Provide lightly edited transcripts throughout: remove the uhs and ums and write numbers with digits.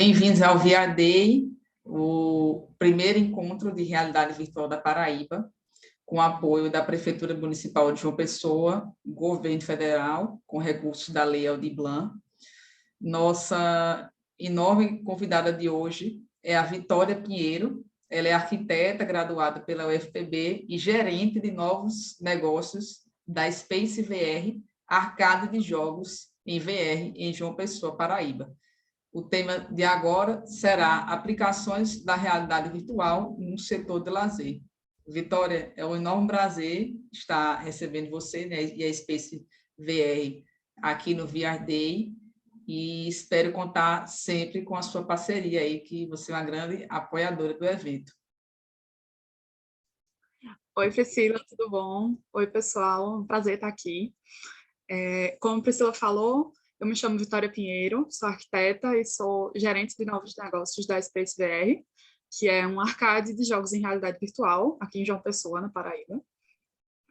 Bem-vindos ao VR Day, o primeiro encontro de realidade virtual da Paraíba, com apoio da Prefeitura Municipal de João Pessoa, Governo Federal, com recursos da Lei Aldir Blanc. Nossa enorme convidada de hoje é a Vitória Pinheiro. Ela é arquiteta graduada pela UFPB e gerente de novos negócios da Space VR, arcade de jogos em VR em João Pessoa, Paraíba. O tema de agora será aplicações da realidade virtual no setor de lazer. Vitória, é um enorme prazer estar recebendo você, né, e a Space VR aqui no VR Day, e espero contar sempre com a sua parceria aí, que você é uma grande apoiadora do evento. Oi, Priscila, tudo bom? Oi, pessoal, um prazer estar aqui. Como a Priscila falou, eu me chamo Vitória Pinheiro, sou arquiteta e sou gerente de novos negócios da Space VR, que é um arcade de jogos em realidade virtual, aqui em João Pessoa, na Paraíba.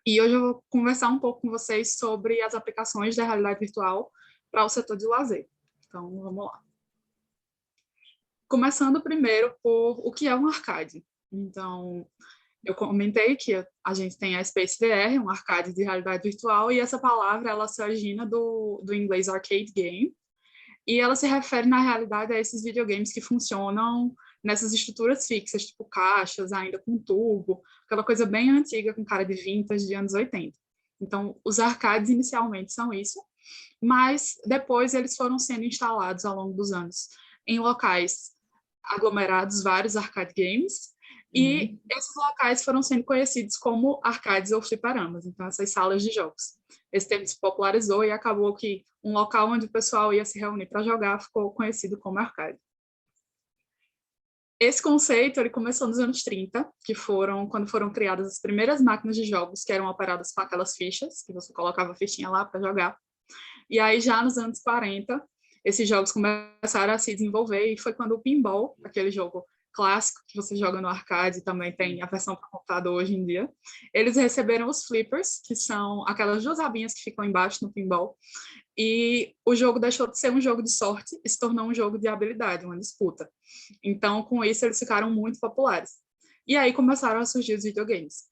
E hoje eu vou conversar um pouco com vocês sobre as aplicações da realidade virtual para o setor de lazer. Então, vamos lá. Começando primeiro por o que é um arcade. Então, eu comentei que a gente tem a Space VR, um arcade de realidade virtual, e essa palavra ela se origina do inglês arcade game, e ela se refere, na realidade, a esses videogames que funcionam nessas estruturas fixas, tipo caixas, ainda com tubo, aquela coisa bem antiga, com cara de vintage, de anos 80. Então, os arcades inicialmente são isso, mas depois eles foram sendo instalados ao longo dos anos em locais aglomerados, vários arcade games, e esses locais foram sendo conhecidos como arcades ou fliperamas, então essas salas de jogos. Esse termo se popularizou e acabou que um local onde o pessoal ia se reunir para jogar ficou conhecido como arcade. Esse conceito ele começou nos anos 30, que foram quando foram criadas as primeiras máquinas de jogos que eram operadas com aquelas fichas, que você colocava a fichinha lá para jogar. E aí já nos anos 40, esses jogos começaram a se desenvolver, e foi quando o pinball, aquele jogo clássico que você joga no arcade, também tem a versão para computador hoje em dia, eles receberam os flippers, que são aquelas duas abinhas que ficam embaixo no pinball, e o jogo deixou de ser um jogo de sorte e se tornou um jogo de habilidade, uma disputa. Então, com isso, eles ficaram muito populares. E aí começaram a surgir os videogames.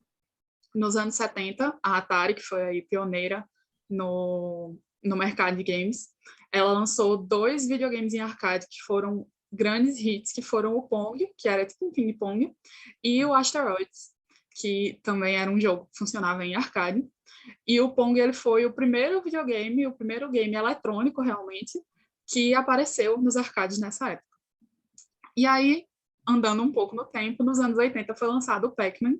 Nos anos 70, a Atari, que foi aí pioneira no mercado de games, ela lançou 2 videogames em arcade que foram grandes hits, que foram o Pong, que era tipo um ping-pong, e o Asteroids, que também era um jogo que funcionava em arcade. E o Pong ele foi o primeiro videogame, o primeiro game eletrônico realmente, que apareceu nos arcades nessa época. E aí, andando um pouco no tempo, nos anos 80 foi lançado o Pac-Man,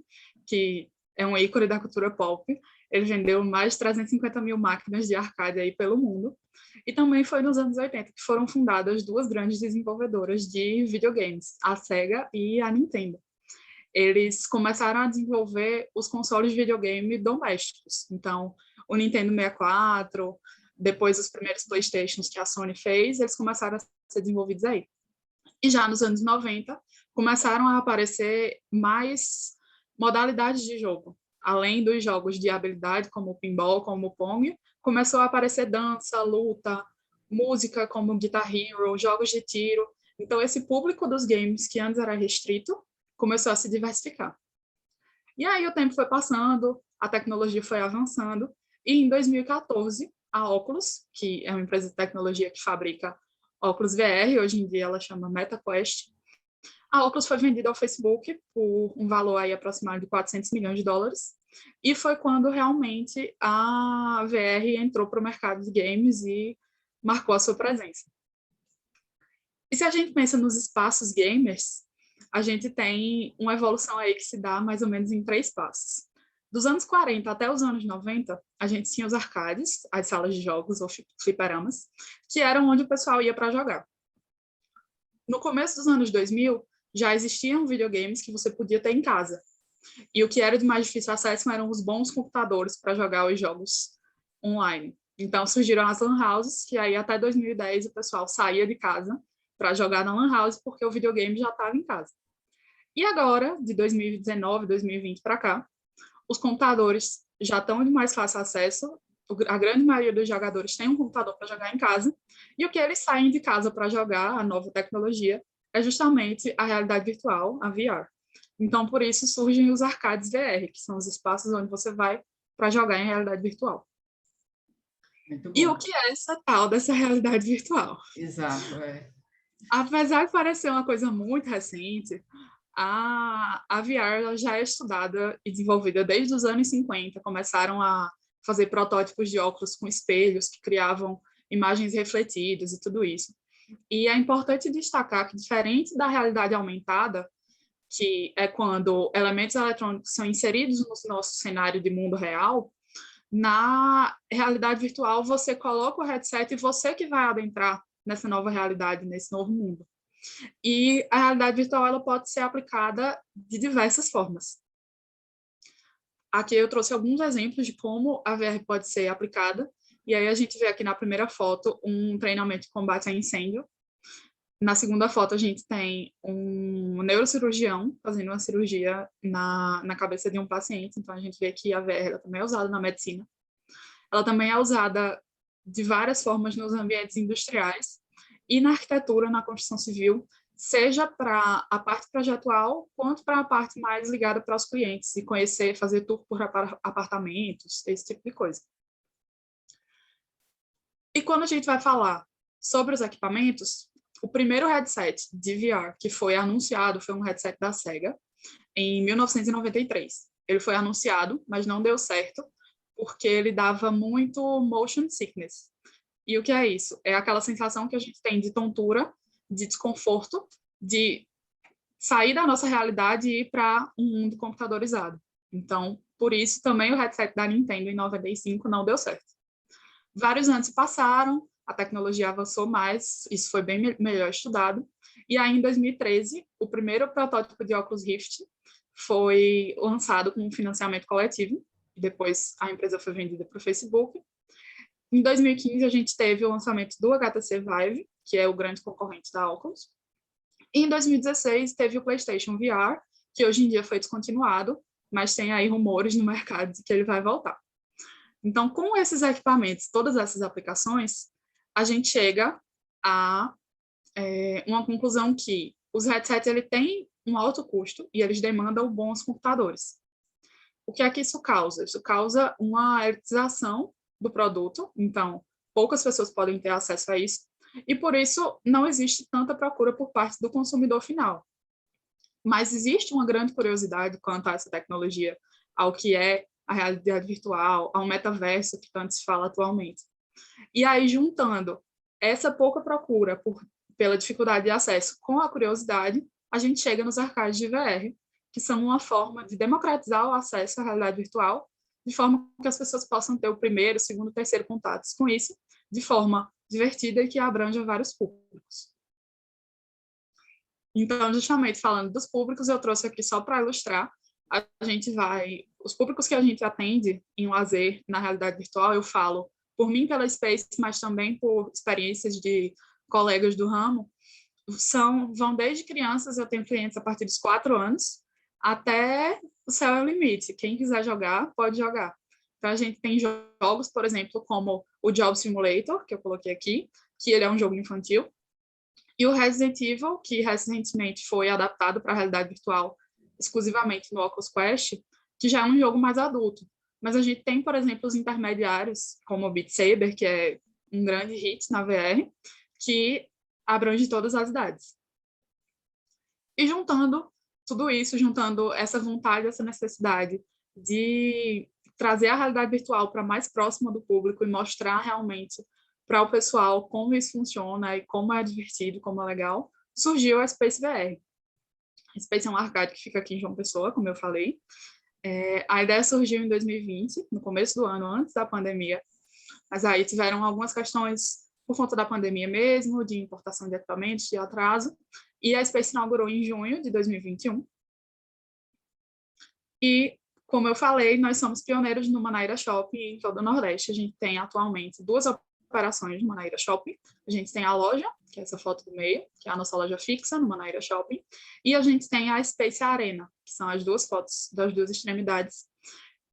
que é um ícone da cultura pop. Ele vendeu mais de 350 mil máquinas de arcade aí pelo mundo. E também foi nos anos 80 que foram fundadas 2 grandes desenvolvedoras de videogames, a Sega e a Nintendo. Eles começaram a desenvolver os consoles de videogame domésticos. Então, o Nintendo 64, depois os primeiros PlayStations que a Sony fez, eles começaram a ser desenvolvidos aí. E já nos anos 90, começaram a aparecer mais modalidades de jogo. Além dos jogos de habilidade, como o pinball, como o Pong, começou a aparecer dança, luta, música, como Guitar Hero, jogos de tiro. Então, esse público dos games, que antes era restrito, começou a se diversificar. E aí o tempo foi passando, a tecnologia foi avançando, e em 2014, a Oculus, que é uma empresa de tecnologia que fabrica óculos VR, hoje em dia ela chama MetaQuest, a Oculus foi vendida ao Facebook por um valor aí aproximado de 400 milhões de dólares, e foi quando realmente a VR entrou para o mercado de games e marcou a sua presença. E se a gente pensa nos espaços gamers, a gente tem uma evolução aí que se dá mais ou menos em 3 passos. Dos anos 40 até os anos 90, a gente tinha os arcades, as salas de jogos ou fliperamas, que eram onde o pessoal ia para jogar. No começo dos anos 2000, já existiam videogames que você podia ter em casa. E o que era de mais difícil acesso eram os bons computadores para jogar os jogos online. Então surgiram as LAN houses, que aí até 2010 o pessoal saía de casa para jogar na LAN house, porque o videogame já estava em casa. E agora, de 2019, 2020 para cá, os computadores já estão de mais fácil acesso, a grande maioria dos jogadores tem um computador para jogar em casa, e o que eles saem de casa para jogar, a nova tecnologia, é justamente a realidade virtual, a VR. Então, por isso surgem os arcades VR, que são os espaços onde você vai para jogar em realidade virtual. Muito E bom. o que é essa tal dessa realidade virtual? Exato, Apesar de parecer uma coisa muito recente, a VR já é estudada e desenvolvida desde os anos 50. Começaram a fazer protótipos de óculos com espelhos que criavam imagens refletidas e tudo isso. E é importante destacar que, diferente da realidade aumentada, que é quando elementos eletrônicos são inseridos no nosso cenário de mundo real, na realidade virtual você coloca o headset e você que vai adentrar nessa nova realidade, nesse novo mundo. E a realidade virtual ela pode ser aplicada de diversas formas. Aqui eu trouxe alguns exemplos de como a VR pode ser aplicada, e aí a gente vê aqui na primeira foto um treinamento de combate a incêndio. Na segunda foto a gente tem um neurocirurgião fazendo uma cirurgia na cabeça de um paciente, então a gente vê que a VR ela também é usada na medicina. Ela também é usada de várias formas nos ambientes industriais e na arquitetura, na construção civil, seja para a parte projetual, quanto para a parte mais ligada para os clientes, e conhecer, fazer tour por apartamentos, esse tipo de coisa. E quando a gente vai falar sobre os equipamentos, o primeiro headset de VR que foi anunciado foi um headset da Sega, em 1993. Ele foi anunciado, mas não deu certo, porque ele dava muito motion sickness. E o que é isso? É aquela sensação que a gente tem de tontura, de desconforto, de sair da nossa realidade e ir para um mundo computadorizado. Então, por isso, também o headset da Nintendo em 95 não deu certo. Vários anos passaram, a tecnologia avançou mais, isso foi bem melhor estudado, e aí em 2013, o primeiro protótipo de óculos Rift foi lançado com um financiamento coletivo, depois a empresa foi vendida para o Facebook. Em 2015, a gente teve o lançamento do HTC Vive, que é o grande concorrente da Oculus. E em 2016, teve o PlayStation VR, que hoje em dia foi descontinuado, mas tem aí rumores no mercado de que ele vai voltar. Então, com esses equipamentos, todas essas aplicações, a gente chega a uma conclusão que os headsets ele têm um alto custo e eles demandam bons computadores. O que é que isso causa? Isso causa uma elitização do produto, então poucas pessoas podem ter acesso a isso, e por isso não existe tanta procura por parte do consumidor final. Mas existe uma grande curiosidade quanto a essa tecnologia, ao que é a realidade virtual, ao metaverso que tanto se fala atualmente. E aí, juntando essa pouca procura pela dificuldade de acesso com a curiosidade, a gente chega nos arcades de VR, que são uma forma de democratizar o acesso à realidade virtual, de forma que as pessoas possam ter o primeiro, segundo, terceiro contatos com isso, de forma divertida e que abranja vários públicos. Então, justamente falando dos públicos, eu trouxe aqui só para ilustrar. Os públicos que a gente atende em lazer na realidade virtual, eu falo por mim pela Space, mas também por experiências de colegas do ramo, vão desde crianças, eu tenho clientes a partir dos 4 anos, até o céu é o limite. Quem quiser jogar, pode jogar. Então, a gente tem jogos, por exemplo, como o Job Simulator, que eu coloquei aqui, que ele é um jogo infantil, e o Resident Evil, que recentemente foi adaptado para a realidade virtual exclusivamente no Oculus Quest, que já é um jogo mais adulto. Mas a gente tem, por exemplo, os intermediários, como o Beat Saber, que é um grande hit na VR, que abrange todas as idades. E juntando tudo isso, juntando essa vontade, essa necessidade de trazer a realidade virtual para mais próxima do público e mostrar realmente para o pessoal como isso funciona e como é divertido, como é legal, surgiu a Space VR. A Space é um arcade que fica aqui em João Pessoa, como eu falei. A ideia surgiu em 2020, no começo do ano, antes da pandemia, mas aí tiveram algumas questões por conta da pandemia mesmo, de importação de equipamentos, de atraso, e a Space inaugurou em junho de 2021. E, como eu falei, nós somos pioneiros no Manaíra Shopping em todo o Nordeste. A gente tem atualmente 2 operações no Manaíra Shopping. A gente tem a loja, que é essa foto do meio, que é a nossa loja fixa no Manaíra Shopping, e a gente tem a Space Arena, que são as 2 fotos das 2 extremidades,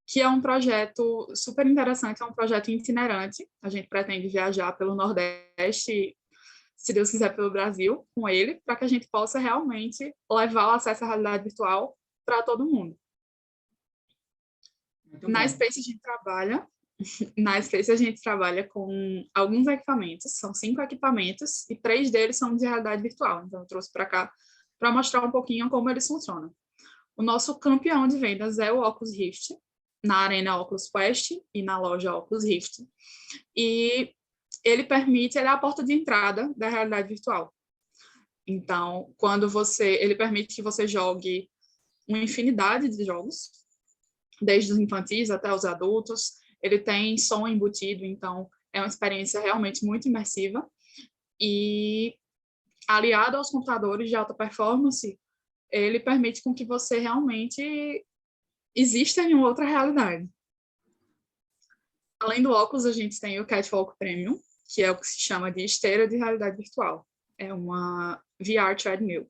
que é um projeto super interessante, é um projeto itinerante. A gente pretende viajar pelo Nordeste, se Deus quiser, pelo Brasil, com ele, para que a gente possa realmente levar o acesso à realidade virtual para todo mundo. Muito Na bom. Space a gente trabalha Na Space a gente trabalha com alguns equipamentos, são 5 equipamentos, e 3 deles são de realidade virtual. Então, eu trouxe para cá para mostrar um pouquinho como eles funcionam. O nosso campeão de vendas é o Oculus Rift, na Arena Oculus Quest e na loja Oculus Rift. E ele é a porta de entrada da realidade virtual. Então, ele permite que você jogue uma infinidade de jogos, desde os infantis até os adultos. Ele tem som embutido, então é uma experiência realmente muito imersiva. E, aliado aos computadores de alta performance, ele permite com que você realmente exista em uma outra realidade. Além do óculos, a gente tem o Catwalk Premium, que é o que se chama de esteira de realidade virtual. É uma VR treadmill.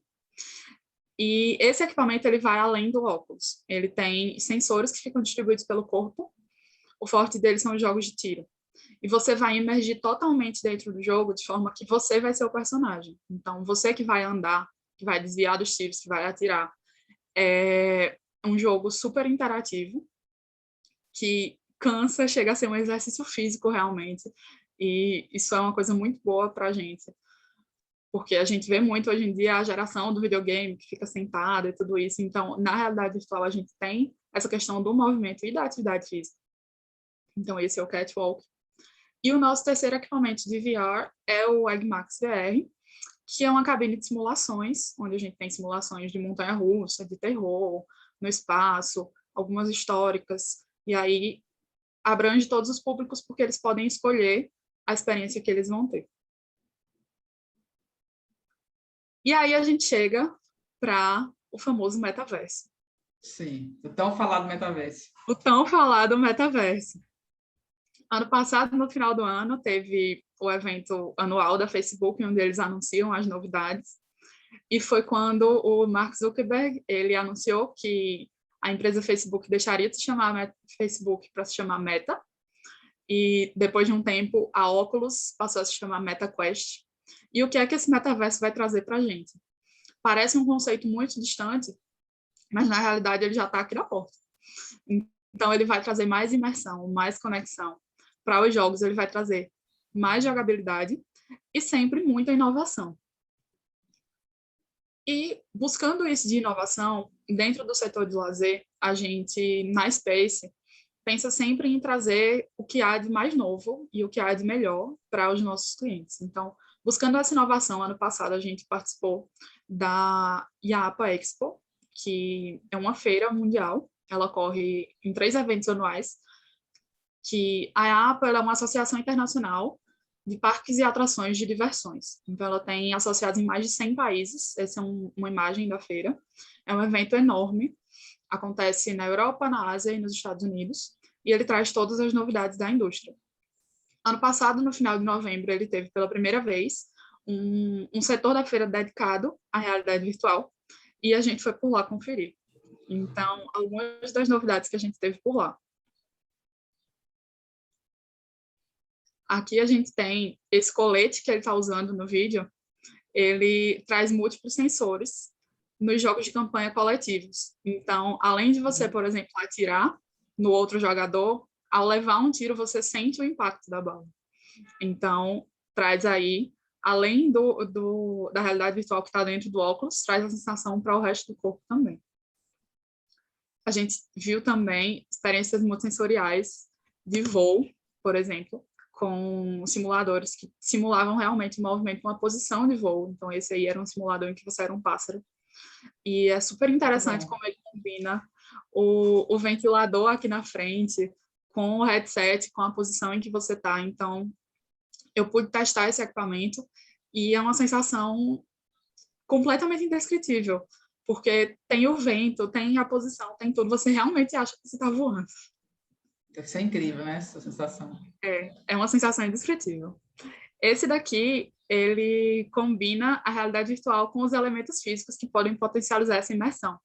E esse equipamento ele vai além do óculos. Ele tem sensores que ficam distribuídos pelo corpo. O forte deles são os jogos de tiro. E você vai emergir totalmente dentro do jogo de forma que você vai ser o personagem. Então, você que vai andar, que vai desviar dos tiros, que vai atirar. É um jogo super interativo, que cansa, chega a ser um exercício físico realmente. E isso é uma coisa muito boa para a gente. Porque a gente vê muito hoje em dia a geração do videogame que fica sentada e tudo isso. Então, na realidade virtual, a gente tem essa questão do movimento e da atividade física. Então, esse é o Catwalk. E o nosso terceiro equipamento de VR é o EggMax VR, que é uma cabine de simulações, onde a gente tem simulações de montanha-russa, de terror, no espaço, algumas históricas, e aí abrange todos os públicos, porque eles podem escolher a experiência que eles vão ter. E aí a gente chega para o famoso metaverso. Sim, o tão falado metaverso. O tão falado metaverso. Ano passado, no final do ano, teve o evento anual da Facebook, onde eles anunciam as novidades. E foi quando o Mark Zuckerberg ele anunciou que a empresa Facebook deixaria de se chamar Facebook para se chamar Meta. E depois de um tempo, a Oculus passou a se chamar MetaQuest. E o que é que esse metaverso vai trazer para a gente? Parece um conceito muito distante, mas na realidade ele já está aqui na porta. Então ele vai trazer mais imersão, mais conexão. Para os jogos ele vai trazer mais jogabilidade e sempre muita inovação. E buscando isso de inovação, dentro do setor de lazer, a gente, na Space, pensa sempre em trazer o que há de mais novo e o que há de melhor para os nossos clientes. Então, buscando essa inovação, ano passado a gente participou da IAPA Expo, que é uma feira mundial. Ela ocorre em 3 eventos anuais, que a IAPA é uma associação internacional de parques e atrações de diversões. Então, ela tem associados em mais de 100 países. Essa é uma imagem da feira. É um evento enorme. Acontece na Europa, na Ásia e nos Estados Unidos. E ele traz todas as novidades da indústria. Ano passado, no final de novembro, ele teve pela primeira vez um setor da feira dedicado à realidade virtual. E a gente foi por lá conferir. Então, algumas das novidades que a gente teve por lá. Aqui a gente tem esse colete que ele está usando no vídeo, ele traz múltiplos sensores nos jogos de campanha coletivos. Então, além de você, por exemplo, atirar no outro jogador, ao levar um tiro, você sente o impacto da bala. Então, traz aí, além da realidade virtual que está dentro do óculos, traz a sensação para o resto do corpo também. A gente viu também experiências multissensoriais de voo, por exemplo, com simuladores que simulavam realmente o movimento, uma posição de voo. Então, esse aí era um simulador em que você era um pássaro. E é super interessante como ele combina o ventilador aqui na frente com o headset, com a posição em que você está. Então, eu pude testar esse equipamento e é uma sensação completamente indescritível, porque tem o vento, tem a posição, tem tudo. Você realmente acha que você está voando. Deve ser incrível, né, essa sensação. É uma sensação indescritível. Esse daqui, ele combina a realidade virtual com os elementos físicos que podem potencializar essa imersão.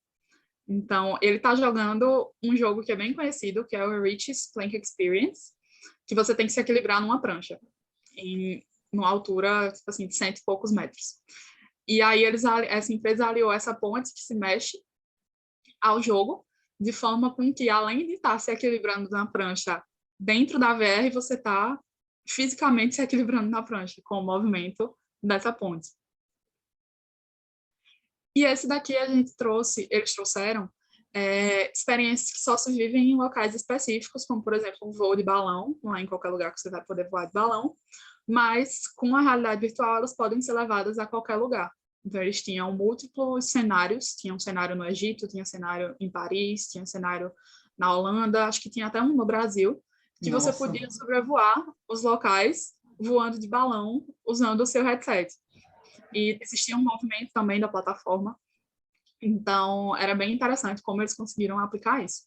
Então, ele está jogando um jogo que é bem conhecido, que é o Rich's Plank Experience, que você tem que se equilibrar numa prancha, numa altura, tipo assim, de 100 e poucos metros. E aí essa empresa aliou essa ponte que se mexe ao jogo, de forma com que, além de estar se equilibrando na prancha dentro da VR, você está fisicamente se equilibrando na prancha, com o movimento dessa ponte. E esse daqui eles trouxeram experiências que só se vivem em locais específicos, como, por exemplo, um voo de balão, não é em qualquer lugar que você vai poder voar de balão, mas com a realidade virtual elas podem ser levadas a qualquer lugar. Então, eles tinham múltiplos cenários, tinha um cenário no Egito, tinha cenário em Paris, tinha cenário na Holanda, acho que tinha até um no Brasil, que Nossa. você podia sobrevoar os locais voando de balão usando o seu headset. E existia um movimento também da plataforma, então era bem interessante como eles conseguiram aplicar isso.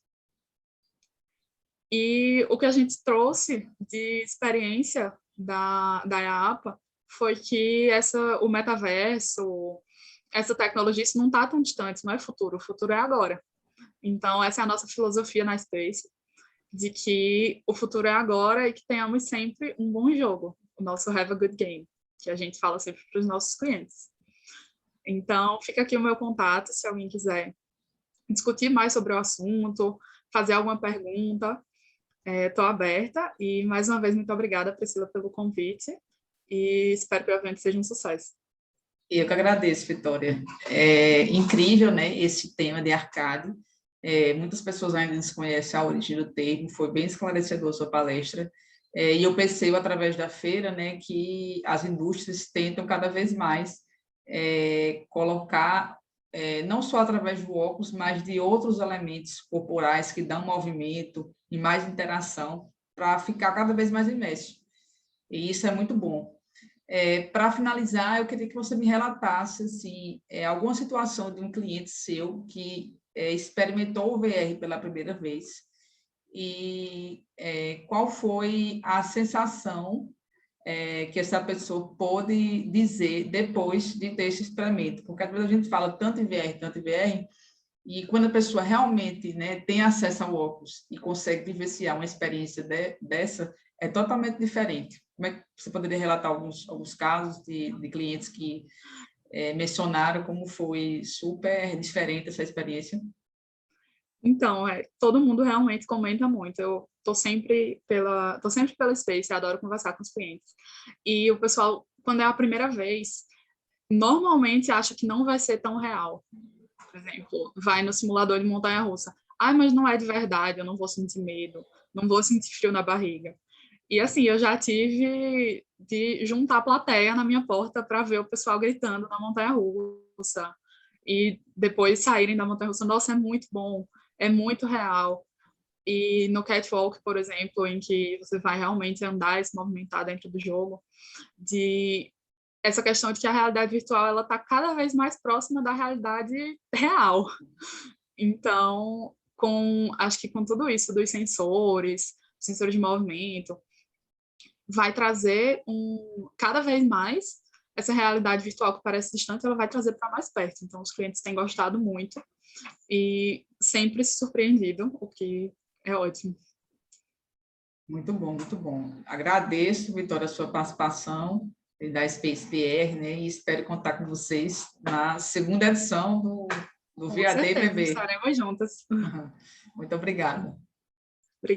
E o que a gente trouxe de experiência da IAAPA foi que o metaverso, essa tecnologia, isso não está tão distante, não é futuro, o futuro é agora. Então, essa é a nossa filosofia na Space, de que o futuro é agora e que tenhamos sempre um bom jogo, o nosso Have a Good Game, que a gente fala sempre para os nossos clientes. Então, fica aqui o meu contato, se alguém quiser discutir mais sobre o assunto, fazer alguma pergunta, estou aberta. E, mais uma vez, muito obrigada, Priscila, pelo convite e espero que o evento seja um sucesso. Eu que agradeço, Vitória. É incrível, né, esse tema de arcade. Muitas pessoas ainda desconhecem a origem do termo, foi bem esclarecedor a sua palestra. E eu percebo, através da feira, né, que as indústrias tentam cada vez mais colocar, não só através do óculos, mas de outros elementos corporais que dão movimento e mais interação para ficar cada vez mais imerso. E isso é muito bom. Para finalizar, eu queria que você me relatasse assim, alguma situação de um cliente seu que experimentou o VR pela primeira vez e qual foi a sensação que essa pessoa pôde dizer depois de ter esse experimento. Porque às vezes a gente fala tanto em VR, e quando a pessoa realmente, né, tem acesso ao óculos e consegue vivenciar uma experiência dessa, é totalmente diferente. Como é que você poderia relatar alguns casos de clientes que mencionaram como foi super diferente essa experiência? Então, todo mundo realmente comenta muito. Eu tô sempre pela Space, adoro conversar com os clientes. E o pessoal, quando é a primeira vez, normalmente acha que não vai ser tão real. Por exemplo, vai no simulador de montanha-russa. Mas não é de verdade, eu não vou sentir medo, não vou sentir frio na barriga. E assim, eu já tive de juntar a plateia na minha porta para ver o pessoal gritando na montanha-russa. E depois saírem da montanha-russa, nossa, é muito bom, é muito real. E no catwalk, por exemplo, em que você vai realmente andar e se movimentar dentro do jogo, de essa questão de que a realidade virtual ela está cada vez mais próxima da realidade real. Então, acho que com tudo isso, dos sensores de movimento, vai trazer cada vez mais essa realidade virtual que parece distante, ela vai trazer para mais perto. Então, os clientes têm gostado muito e sempre se surpreendido, o que é ótimo. Muito bom, muito bom. Agradeço, Vitória, a sua participação da Space PR, né? E espero contar com vocês na segunda edição do VAD PB. Estaremos juntas. Muito obrigada.